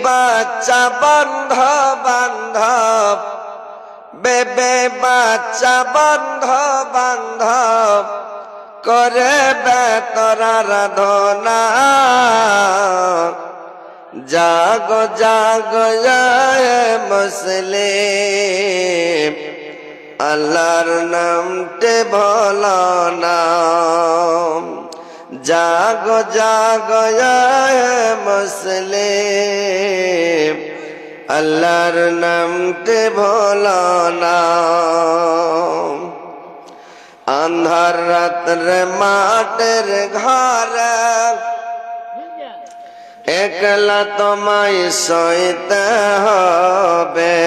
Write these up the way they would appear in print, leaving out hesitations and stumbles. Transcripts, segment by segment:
বাচ্চা বান্ধব বান্ধব বেবে বাচ্চা বান্ধব বান্ধব করে বেতর আরাধনা জাগো জাগো মুসলিম আল্লাহর নামতে ভুলো না জাগো জাগো মুসলিম আল্লাহর নামতে ভুলো না আন্ধার রাত্রে মাঠের ঘরে একলা তোমায় সইতে হবে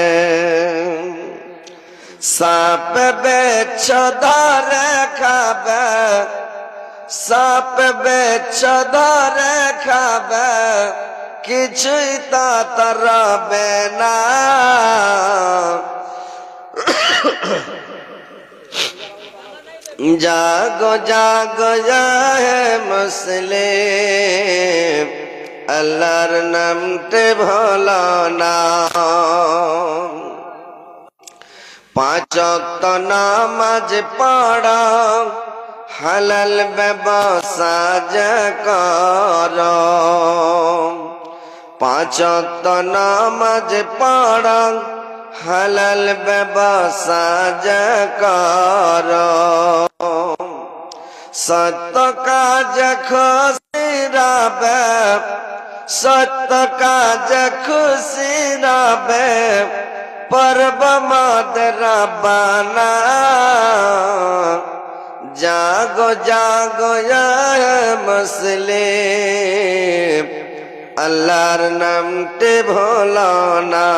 সাপ বেচ্ছ ধরে খাবে সাপ বেচ্ছ ধরে খাবে কিছুই তা রবে না জাগো জাগো মুসলিম আল্লাহর নামতে ভুলো না পাঁচ ওয়াক্ত নামাজ পড়ো হালাল ব্যবসা করো পাঁচ ওয়াক্ত নামাজ পড়ো হালাল ব্যবসা করো সত্য কাজ খুশি রবে সত্য কাজ খুশি রবে পর্ব মদ রবানা জাগো জাগো মুসলিম আল্লাহর নামতে ভুলো না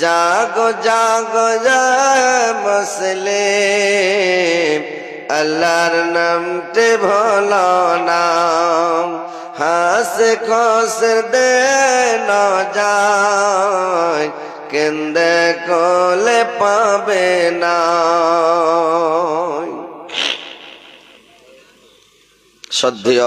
জাগো জাগো মুসলিম আল্লাহর নামতে ভুলো না হাস খোস দে না যায় কেন্দে কোলে পাবে না শ্রদ্ধেয়